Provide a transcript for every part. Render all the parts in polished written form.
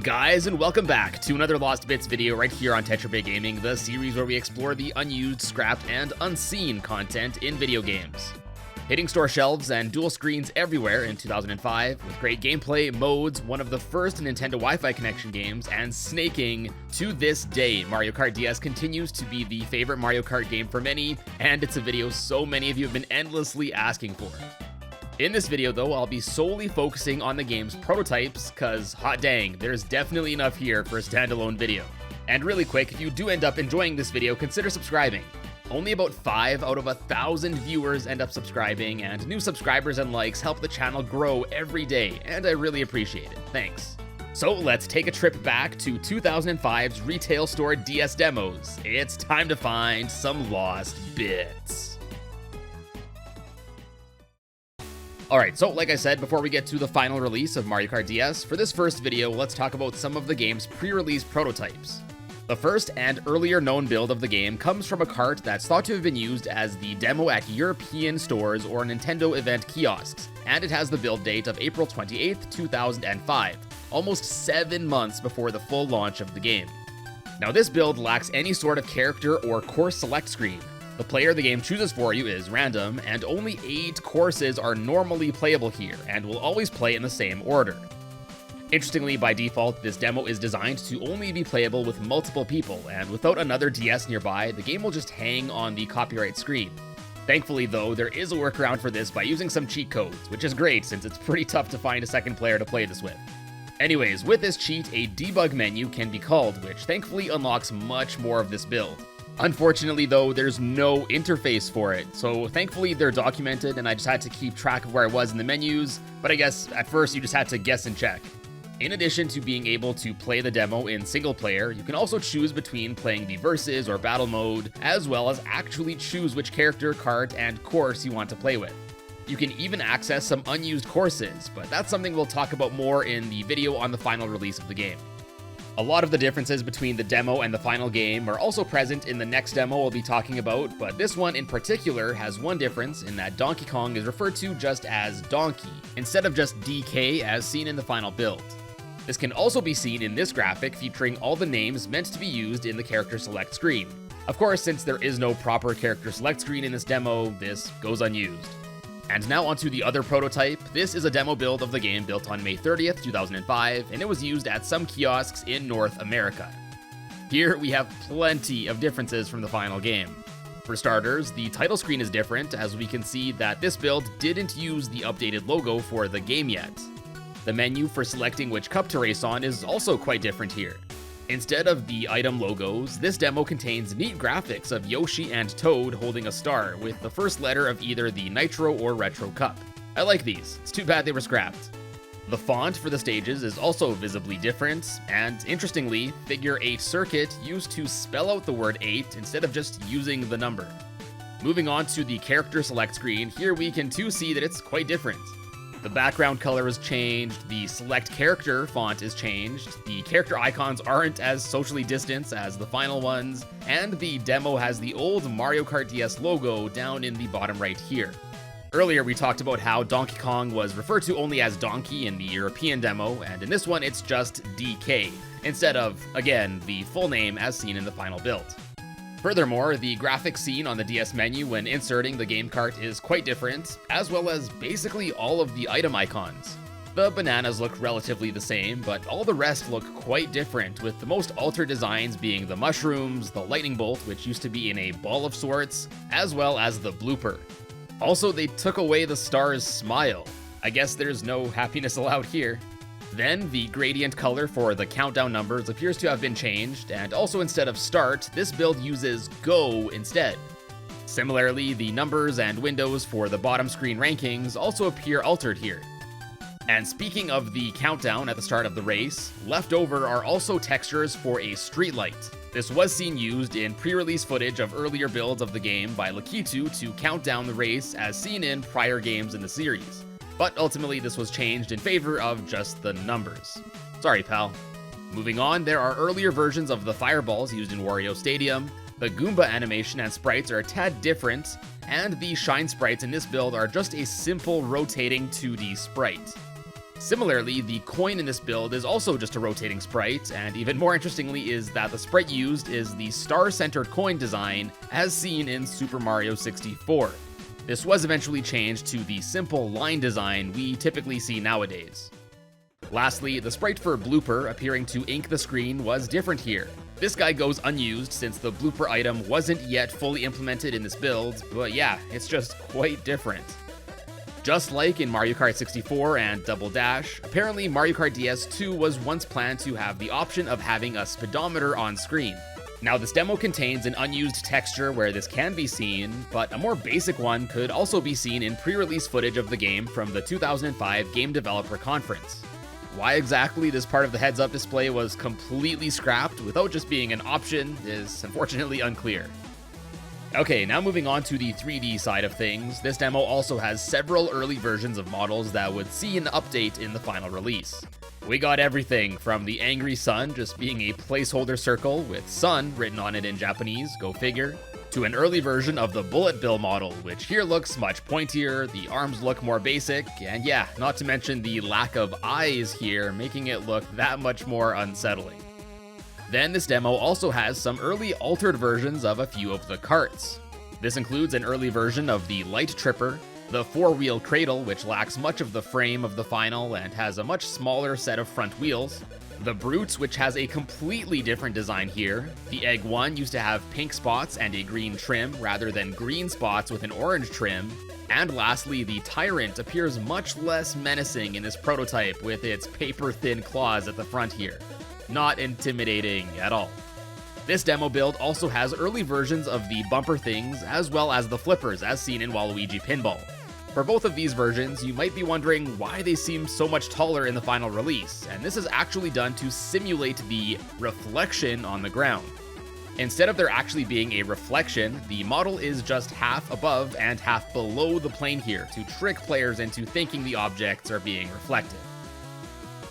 guys, and welcome back to another Lost Bits video right here on Tetrabit Gaming, the series where we explore the unused, scrapped, and unseen content in video games. Hitting store shelves and dual screens everywhere in 2005, with great gameplay, modes, one of the first Nintendo Wi-Fi connection games, and snaking, to this day, Mario Kart DS continues to be the favorite Mario Kart game for many, and it's a video so many of you have been endlessly asking for. In this video though, I'll be solely focusing on the game's prototypes, cause hot dang, there's definitely enough here for a standalone video. And really quick, if you do end up enjoying this video, consider subscribing. Only about 5 out of 1,000 viewers end up subscribing, and new subscribers and likes help the channel grow every day, and I really appreciate it. Thanks. So let's take a trip back to 2005's retail store DS demos. It's time to find some lost bits. Alright, so like I said, before we get to the final release of Mario Kart DS, for this first video, let's talk about some of the game's pre-release prototypes. The first and earlier known build of the game comes from a cart that's thought to have been used as the demo at European stores or Nintendo event kiosks, and it has the build date of April 28, 2005, almost 7 months before the full launch of the game. Now this build lacks any sort of character or course select screen. The player the game chooses for you is random, and only 8 courses are normally playable here, and will always play in the same order. Interestingly, by default, this demo is designed to only be playable with multiple people, and without another DS nearby, the game will just hang on the copyright screen. Thankfully though, there is a workaround for this by using some cheat codes, which is great since it's pretty tough to find a second player to play this with. Anyways, with this cheat, a debug menu can be called, which thankfully unlocks much more of this build. Unfortunately though, there's no interface for it, so thankfully they're documented and I just had to keep track of where I was in the menus, but I guess at first you just had to guess and check. In addition to being able to play the demo in single player, you can also choose between playing the versus or battle mode, as well as actually choose which character, cart, and course you want to play with. You can even access some unused courses, but that's something we'll talk about more in the video on the final release of the game. A lot of the differences between the demo and the final game are also present in the next demo we'll be talking about, but this one in particular has one difference in that Donkey Kong is referred to just as Donkey, instead of just DK as seen in the final build. This can also be seen in this graphic featuring all the names meant to be used in the character select screen. Of course, since there is no proper character select screen in this demo, this goes unused. And now onto the other prototype. This is a demo build of the game built on May 30th, 2005, and it was used at some kiosks in North America. Here we have plenty of differences from the final game. For starters, the title screen is different, as we can see that this build didn't use the updated logo for the game yet. The menu for selecting which cup to race on is also quite different here. Instead of the item logos, this demo contains neat graphics of Yoshi and Toad holding a star with the first letter of either the Nitro or Retro cup. I like these, it's too bad they were scrapped. The font for the stages is also visibly different, and interestingly, Figure 8 Circuit used to spell out the word 8 instead of just using the number. Moving on to the character select screen, here we can too see that it's quite different. The background color is changed, the select character font is changed, the character icons aren't as socially distanced as the final ones, and the demo has the old Mario Kart DS logo down in the bottom right here. Earlier we talked about how Donkey Kong was referred to only as Donkey in the European demo, and in this one it's just DK, instead of, again, the full name as seen in the final build. Furthermore, the graphics seen on the DS menu when inserting the game cart is quite different, as well as basically all of the item icons. The bananas look relatively the same, but all the rest look quite different, with the most altered designs being the mushrooms, the lightning bolt, which used to be in a ball of sorts, as well as the blooper. Also, they took away the star's smile. I guess there's no happiness allowed here. Then, the gradient color for the countdown numbers appears to have been changed, and also instead of start, this build uses go instead. Similarly, the numbers and windows for the bottom screen rankings also appear altered here. And speaking of the countdown at the start of the race, left over are also textures for a streetlight. This was seen used in pre-release footage of earlier builds of the game by Lakitu to count down the race as seen in prior games in the series. But ultimately this was changed in favor of just the numbers. Sorry, pal. Moving on, there are earlier versions of the fireballs used in Wario Stadium, the Goomba animation and sprites are a tad different, and the shine sprites in this build are just a simple rotating 2D sprite. Similarly, the coin in this build is also just a rotating sprite, and even more interestingly is that the sprite used is the star-centered coin design as seen in Super Mario 64. This was eventually changed to the simple line design we typically see nowadays. Lastly, the sprite for Blooper appearing to ink the screen was different here. This guy goes unused since the Blooper item wasn't yet fully implemented in this build, but yeah, it's just quite different. Just like in Mario Kart 64 and Double Dash, apparently Mario Kart DS 2 was once planned to have the option of having a speedometer on screen. Now this demo contains an unused texture where this can be seen, but a more basic one could also be seen in pre-release footage of the game from the 2005 Game Developer Conference. Why exactly this part of the heads-up display was completely scrapped without just being an option is unfortunately unclear. Okay, now moving on to the 3D side of things, this demo also has several early versions of models that would see an update in the final release. We got everything from the angry sun just being a placeholder circle with sun written on it in Japanese, go figure, to an early version of the bullet bill model, which here looks much pointier, the arms look more basic, and yeah, not to mention the lack of eyes here, making it look that much more unsettling. Then this demo also has some early altered versions of a few of the carts. This includes an early version of the Light Tripper, the four-wheel Cradle, which lacks much of the frame of the final and has a much smaller set of front wheels, the Brute, which has a completely different design here, the Egg 1 used to have pink spots and a green trim rather than green spots with an orange trim, and lastly, the Tyrant appears much less menacing in this prototype with its paper-thin claws at the front here. Not intimidating at all. This demo build also has early versions of the bumper things as well as the flippers as seen in Waluigi Pinball. For both of these versions, you might be wondering why they seem so much taller in the final release, and this is actually done to simulate the reflection on the ground. Instead of there actually being a reflection, the model is just half above and half below the plane here to trick players into thinking the objects are being reflected.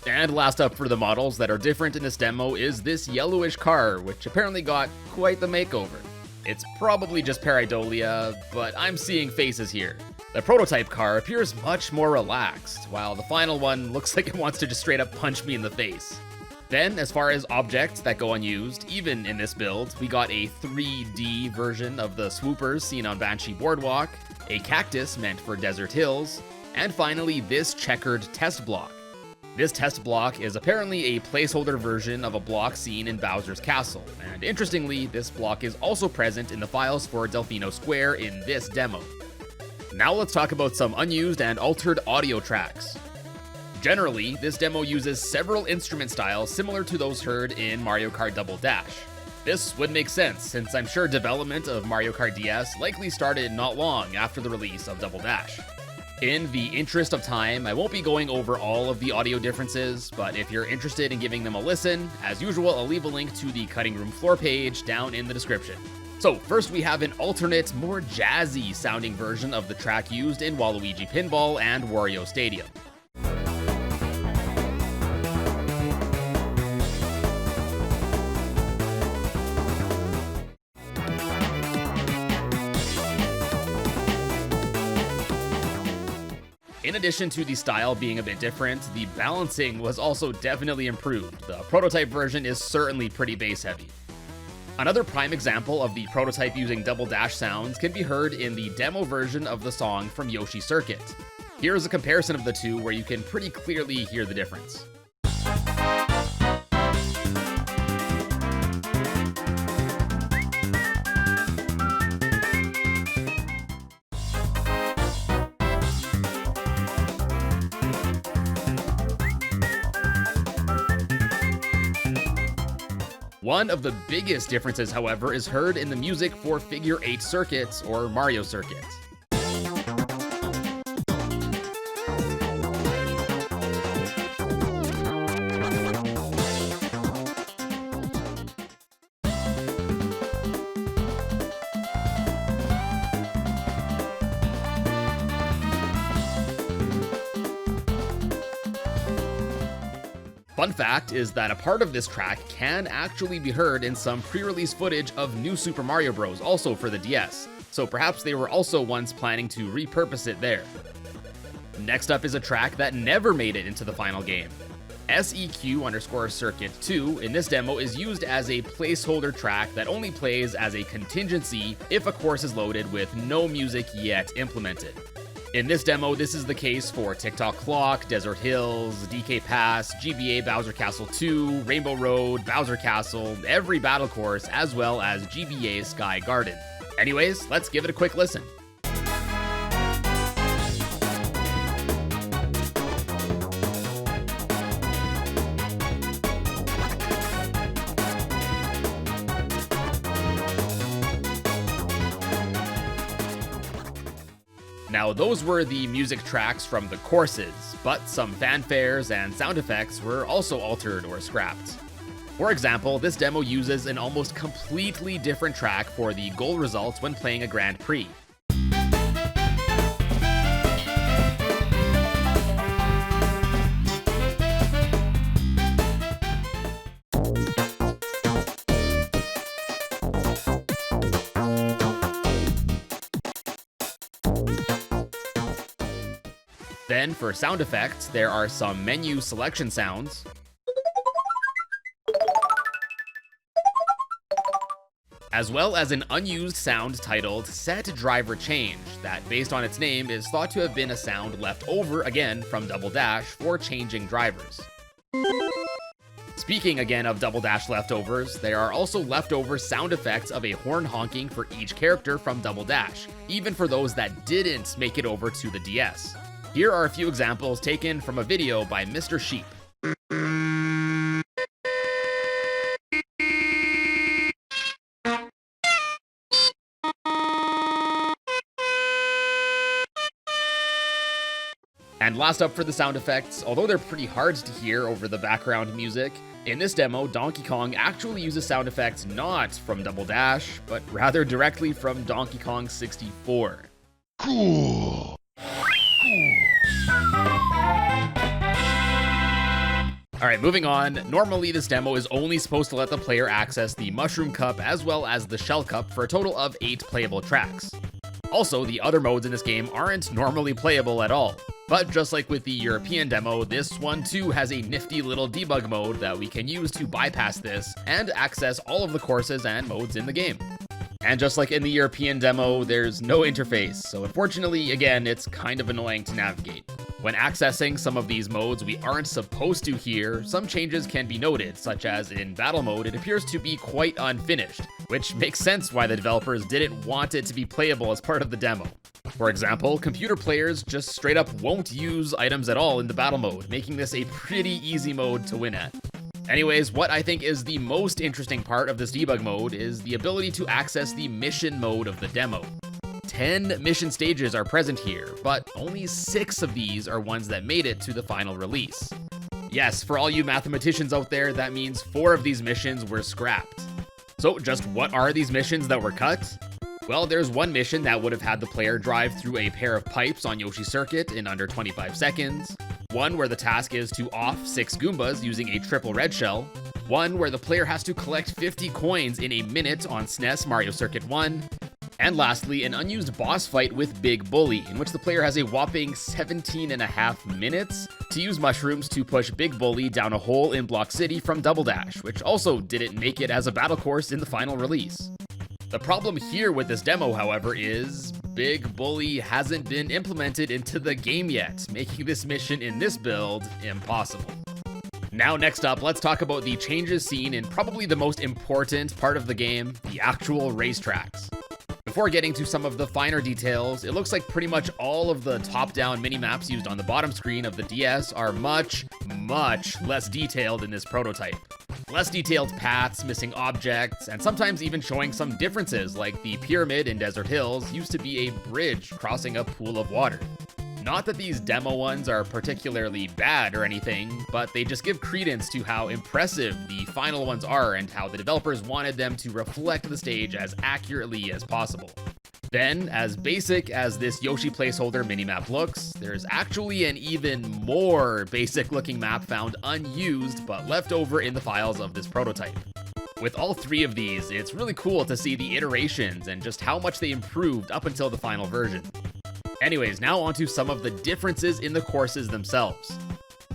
And last up for the models that are different in this demo is this yellowish car, which apparently got quite the makeover. It's probably just pareidolia, but I'm seeing faces here. The prototype car appears much more relaxed, while the final one looks like it wants to just straight up punch me in the face. Then, as far as objects that go unused, even in this build, we got a 3D version of the swoopers seen on Banshee Boardwalk, a cactus meant for desert hills, and finally this checkered test block. This test block is apparently a placeholder version of a block seen in Bowser's Castle, and interestingly, this block is also present in the files for Delfino Square in this demo. Now let's talk about some unused and altered audio tracks. Generally, this demo uses several instrument styles similar to those heard in Mario Kart Double Dash. This would make sense, since I'm sure development of Mario Kart DS likely started not long after the release of Double Dash. In the interest of time, I won't be going over all of the audio differences, but if you're interested in giving them a listen, as usual, I'll leave a link to the Cutting Room Floor page down in the description. So first we have an alternate, more jazzy sounding version of the track used in Waluigi Pinball and Wario Stadium. In addition to the style being a bit different, the balancing was also definitely improved. The prototype version is certainly pretty bass heavy. Another prime example of the prototype using Double Dash sounds can be heard in the demo version of the song from Yoshi Circuit. Here's a comparison of the two where you can pretty clearly hear the difference. One of the biggest differences, however, is heard in the music for Figure 8 Circuit, or Mario Circuit. Fun fact is that a part of this track can actually be heard in some pre-release footage of New Super Mario Bros. Also for the DS, so perhaps they were also once planning to repurpose it there. Next up is a track that never made it into the final game. SEQ_Circuit 2 in this demo is used as a placeholder track that only plays as a contingency if a course is loaded with no music yet implemented. In this demo, this is the case for Tick-Tock Clock, Desert Hills, DK Pass, GBA Bowser Castle 2, Rainbow Road, Bowser Castle, every battle course, as well as GBA Sky Garden. Anyways, let's give it a quick listen. Now, those were the music tracks from the courses, but some fanfares and sound effects were also altered or scrapped. For example, this demo uses an almost completely different track for the goal results when playing a Grand Prix. Then, for sound effects, there are some menu selection sounds, as well as an unused sound titled Set Driver Change that, based on its name, is thought to have been a sound left over again from Double Dash for changing drivers. Speaking again of Double Dash leftovers, there are also leftover sound effects of a horn honking for each character from Double Dash, even for those that didn't make it over to the DS. Here are a few examples taken from a video by Mr. Sheep. And last up for the sound effects, although they're pretty hard to hear over the background music, in this demo, Donkey Kong actually uses sound effects not from Double Dash, but rather directly from Donkey Kong 64. Cool! Alright, moving on. Normally, this demo is only supposed to let the player access the Mushroom Cup as well as the Shell Cup for a total of 8 playable tracks. Also, the other modes in this game aren't normally playable at all. But just like with the European demo, this one too has a nifty little debug mode that we can use to bypass this and access all of the courses and modes in the game. And just like in the European demo, there's no interface, so unfortunately, again, it's kind of annoying to navigate. When accessing some of these modes we aren't supposed to hear, some changes can be noted, such as in battle mode it appears to be quite unfinished, which makes sense why the developers didn't want it to be playable as part of the demo. For example, computer players just straight up won't use items at all in the battle mode, making this a pretty easy mode to win at. Anyways, what I think is the most interesting part of this debug mode is the ability to access the mission mode of the demo. 10 mission stages are present here, but only 6 of these are ones that made it to the final release. Yes, for all you mathematicians out there, that means 4 of these missions were scrapped. So just what are these missions that were cut? Well, there's one mission that would have had the player drive through a pair of pipes on Yoshi Circuit in under 25 seconds, one where the task is to off 6 Goombas using a triple red shell, one where the player has to collect 50 coins in a minute on SNES Mario Circuit 1, and lastly, an unused boss fight with Big Bully, in which the player has a whopping 17.5 minutes to use mushrooms to push Big Bully down a hole in Block City from Double Dash, which also didn't make it as a battle course in the final release. The problem here with this demo, however, is Big Bully hasn't been implemented into the game yet, making this mission in this build impossible. Now next up, let's talk about the changes seen in probably the most important part of the game, the actual racetracks. Before getting to some of the finer details, it looks like pretty much all of the top-down mini-maps used on the bottom screen of the DS are much less detailed in this prototype. Less detailed paths, missing objects, and sometimes even showing some differences, like the pyramid in Desert Hills used to be a bridge crossing a pool of water. Not that these demo ones are particularly bad or anything, but they just give credence to how impressive the final ones are and how the developers wanted them to reflect the stage as accurately as possible. Then, as basic as this Yoshi placeholder minimap looks, there's actually an even more basic looking map found unused but left over in the files of this prototype. With all 3 of these, it's really cool to see the iterations and just how much they improved up until the final version. Anyways, now onto some of the differences in the courses themselves.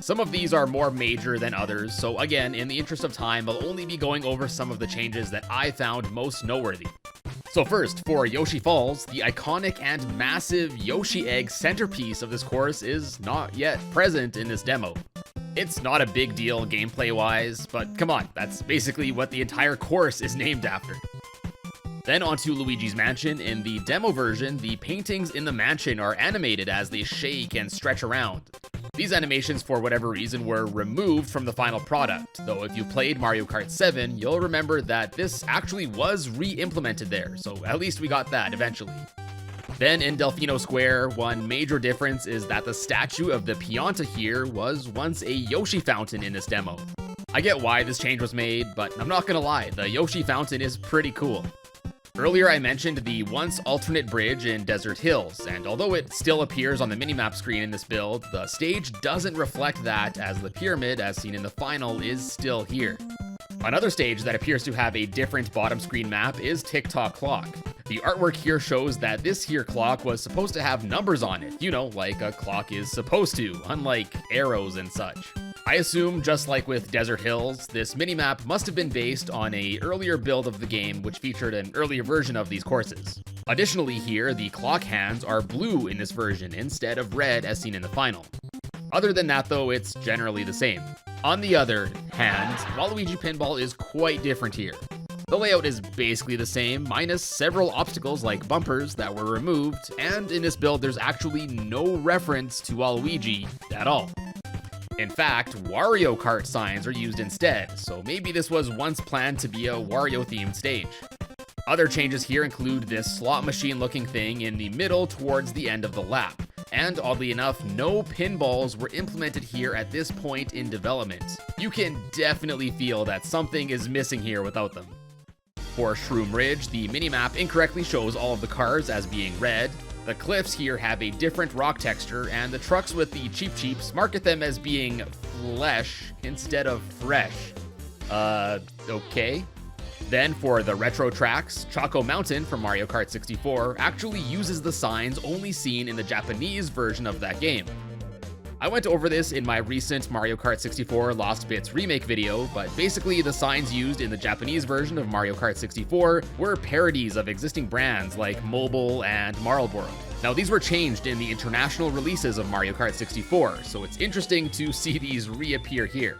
Some of these are more major than others, so again, in the interest of time, I'll only be going over some of the changes that I found most noteworthy. So first, for Yoshi Falls, the iconic and massive Yoshi Egg centerpiece of this course is not yet present in this demo. It's not a big deal gameplay-wise, but come on, that's basically what the entire course is named after. Then onto Luigi's Mansion. In the demo version, the paintings in the mansion are animated as they shake and stretch around. These animations, for whatever reason, were removed from the final product, though if you played Mario Kart 7, you'll remember that this actually was re-implemented there, so at least we got that eventually. Then in Delfino Square, one major difference is that the statue of the Pianta here was once a Yoshi fountain in this demo. I get why this change was made, but I'm not gonna lie, the Yoshi fountain is pretty cool. Earlier I mentioned the once alternate bridge in Desert Hills, and although it still appears on the minimap screen in this build, the stage doesn't reflect that, as the pyramid, as seen in the final, is still here. Another stage that appears to have a different bottom screen map is Tick-Tock Clock. The artwork here shows that this here clock was supposed to have numbers on it, you know, like a clock is supposed to, unlike arrows and such. I assume, just like with Desert Hills, this minimap must have been based on an earlier build of the game which featured an earlier version of these courses. Additionally here, the clock hands are blue in this version instead of red as seen in the final. Other than that though, it's generally the same. On the other hand, Waluigi Pinball is quite different here. The layout is basically the same, minus several obstacles like bumpers that were removed, and in this build there's actually no reference to Waluigi at all. In fact, Wario Kart signs are used instead, so maybe this was once planned to be a Wario-themed stage. Other changes here include this slot machine looking thing in the middle towards the end of the lap, and oddly enough, no pinballs were implemented here at this point in development. You can definitely feel that something is missing here without them. For Shroom Ridge, the minimap incorrectly shows all of the cars as being red. The cliffs here have a different rock texture, and the trucks with the Cheep Cheeps market them as being flesh instead of fresh. Okay. Then for the retro tracks, Choco Mountain from Mario Kart 64 actually uses the signs only seen in the Japanese version of that game. I went over this in my recent Mario Kart 64 Lost Bits remake video, but basically the signs used in the Japanese version of Mario Kart 64 were parodies of existing brands like Mobile and Marlboro. Now these were changed in the international releases of Mario Kart 64, so it's interesting to see these reappear here.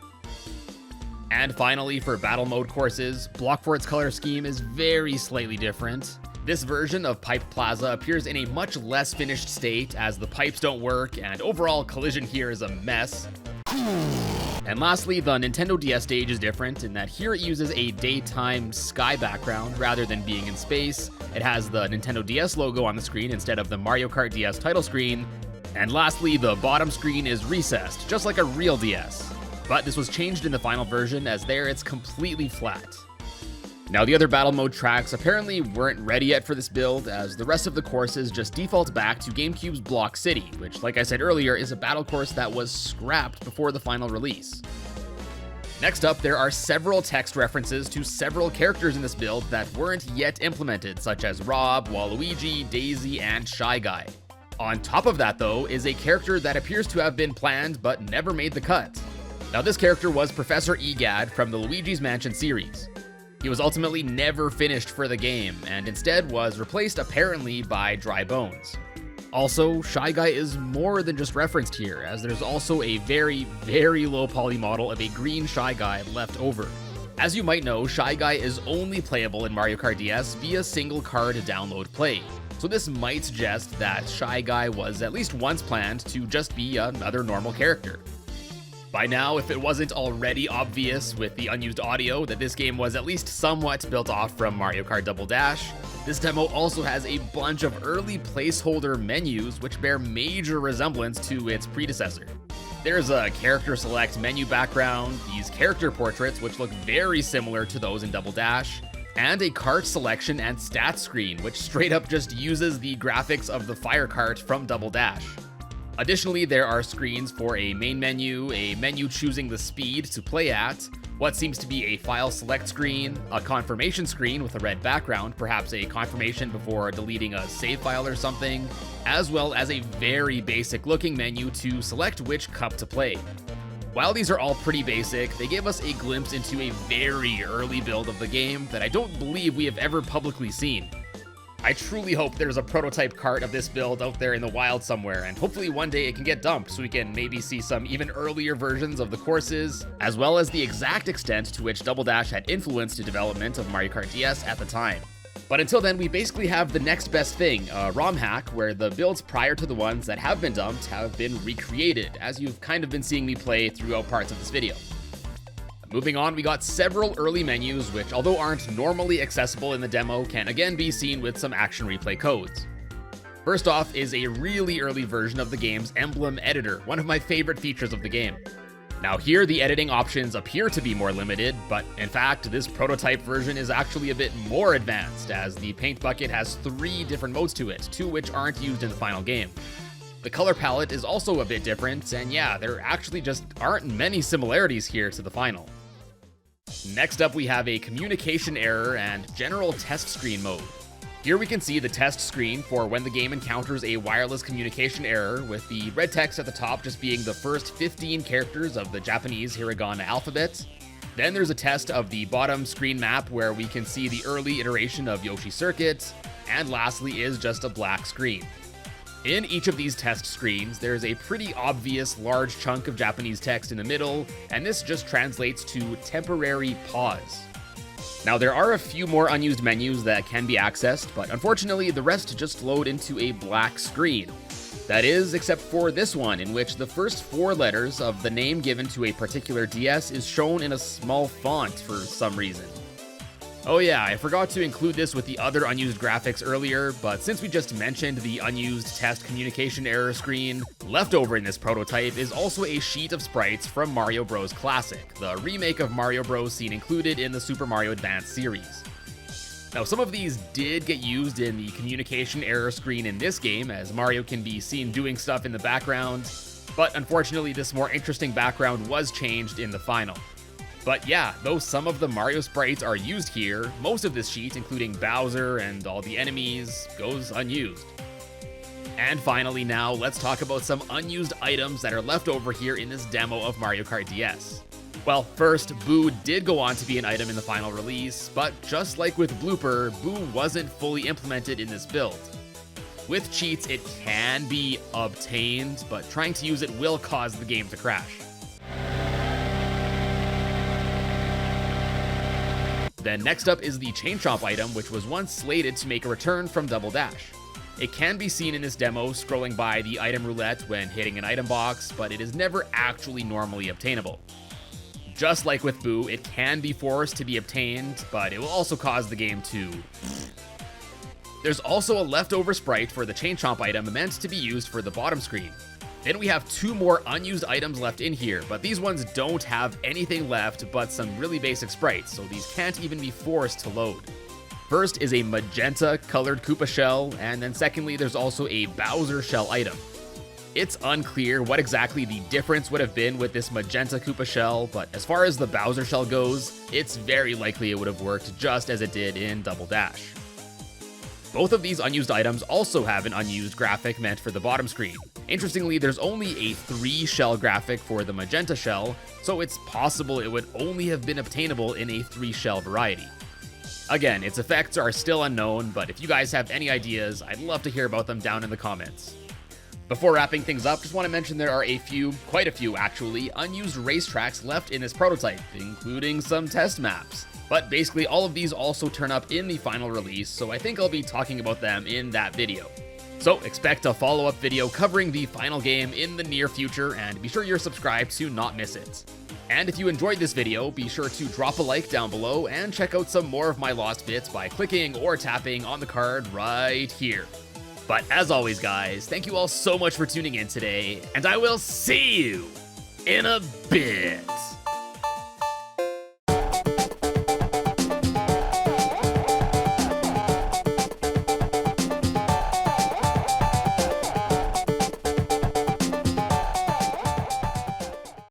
And finally, for battle mode courses, Blockfort's color scheme is very slightly different. This version of Pipe Plaza appears in a much less finished state as the pipes don't work and overall collision here is a mess. And lastly, the Nintendo DS stage is different in that here it uses a daytime sky background rather than being in space. It has the Nintendo DS logo on the screen instead of the Mario Kart DS title screen. And lastly, the bottom screen is recessed, just like a real DS. But this was changed in the final version as there it's completely flat. Now the other battle mode tracks apparently weren't ready yet for this build, as the rest of the courses just default back to GameCube's Block City, which like I said earlier is a battle course that was scrapped before the final release. Next up, there are several text references to several characters in this build that weren't yet implemented, such as Rob, Waluigi, Daisy, and Shy Guy. On top of that though, is a character that appears to have been planned but never made the cut. Now this character was Professor Egad from the Luigi's Mansion series. He was ultimately never finished for the game, and instead was replaced apparently by Dry Bones. Also, Shy Guy is more than just referenced here, as there's also a very, very low poly model of a green Shy Guy left over. As you might know, Shy Guy is only playable in Mario Kart DS via single card download play, so this might suggest that Shy Guy was at least once planned to just be another normal character. By now, if it wasn't already obvious with the unused audio that this game was at least somewhat built off from Mario Kart Double Dash, this demo also has a bunch of early placeholder menus which bear major resemblance to its predecessor. There's a character select menu background, these character portraits which look very similar to those in Double Dash, and a kart selection and stats screen which straight up just uses the graphics of the fire kart from Double Dash. Additionally, there are screens for a main menu, a menu choosing the speed to play at, what seems to be a file select screen, a confirmation screen with a red background, perhaps a confirmation before deleting a save file or something, as well as a very basic looking menu to select which cup to play. While these are all pretty basic, they give us a glimpse into a very early build of the game that I don't believe we have ever publicly seen. I truly hope there's a prototype cart of this build out there in the wild somewhere, and hopefully one day it can get dumped so we can maybe see some even earlier versions of the courses, as well as the exact extent to which Double Dash had influenced the development of Mario Kart DS at the time. But until then, we basically have the next best thing, a ROM hack, where the builds prior to the ones that have been dumped have been recreated, as you've kind of been seeing me play throughout parts of this video. Moving on, we got several early menus, which although aren't normally accessible in the demo, can again be seen with some action replay codes. First off is a really early version of the game's emblem editor, one of my favorite features of the game. Now here, the editing options appear to be more limited, but in fact, this prototype version is actually a bit more advanced, as the paint bucket has 3 different modes to it, 2 which aren't used in the final game. The color palette is also a bit different, and yeah, there actually just aren't many similarities here to the final. Next up, we have a communication error and general test screen mode. Here we can see the test screen for when the game encounters a wireless communication error, with the red text at the top just being the first 15 characters of the Japanese hiragana alphabet. Then there's a test of the bottom screen map where we can see the early iteration of Yoshi Circuit, and lastly is just a black screen. In each of these test screens, there's a pretty obvious large chunk of Japanese text in the middle, and this just translates to temporary pause. Now, there are a few more unused menus that can be accessed, but unfortunately the rest just load into a black screen. That is, except for this one, in which the first 4 letters of the name given to a particular DS is shown in a small font for some reason. Oh yeah, I forgot to include this with the other unused graphics earlier, but since we just mentioned the unused test communication error screen, left over in this prototype is also a sheet of sprites from Mario Bros. Classic, the remake of Mario Bros. Seen included in the Super Mario Advance series. Now, some of these did get used in the communication error screen in this game, as Mario can be seen doing stuff in the background, but unfortunately this more interesting background was changed in the final. But yeah, though some of the Mario sprites are used here, most of this sheet, including Bowser and all the enemies, goes unused. And finally now, let's talk about some unused items that are left over here in this demo of Mario Kart DS. Well, first, Boo did go on to be an item in the final release, but just like with Blooper, Boo wasn't fully implemented in this build. With cheats, it can be obtained, but trying to use it will cause the game to crash. Then next up is the Chain Chomp item, which was once slated to make a return from Double Dash. It can be seen in this demo scrolling by the item roulette when hitting an item box, but it is never actually normally obtainable. Just like with Boo, it can be forced to be obtained, but it will also cause the game to... There's also a leftover sprite for the Chain Chomp item meant to be used for the bottom screen. Then we have 2 more unused items left in here, but these ones don't have anything left but some really basic sprites, so these can't even be forced to load. First is a magenta colored Koopa shell, and then secondly there's also a Bowser shell item. It's unclear what exactly the difference would have been with this magenta Koopa shell, but as far as the Bowser shell goes, it's very likely it would have worked just as it did in Double Dash. Both of these unused items also have an unused graphic meant for the bottom screen. Interestingly, there's only a 3 shell graphic for the magenta shell, so it's possible it would only have been obtainable in a 3 shell variety. Again, its effects are still unknown, but if you guys have any ideas, I'd love to hear about them down in the comments. Before wrapping things up, just want to mention there are quite a few actually, unused racetracks left in this prototype, including some test maps. But basically all of these also turn up in the final release, so I think I'll be talking about them in that video. So expect a follow-up video covering the final game in the near future, and be sure you're subscribed to not miss it. And if you enjoyed this video, be sure to drop a like down below and check out some more of my lost bits by clicking or tapping on the card right here. But as always guys, thank you all so much for tuning in today, and I will see you in a bit.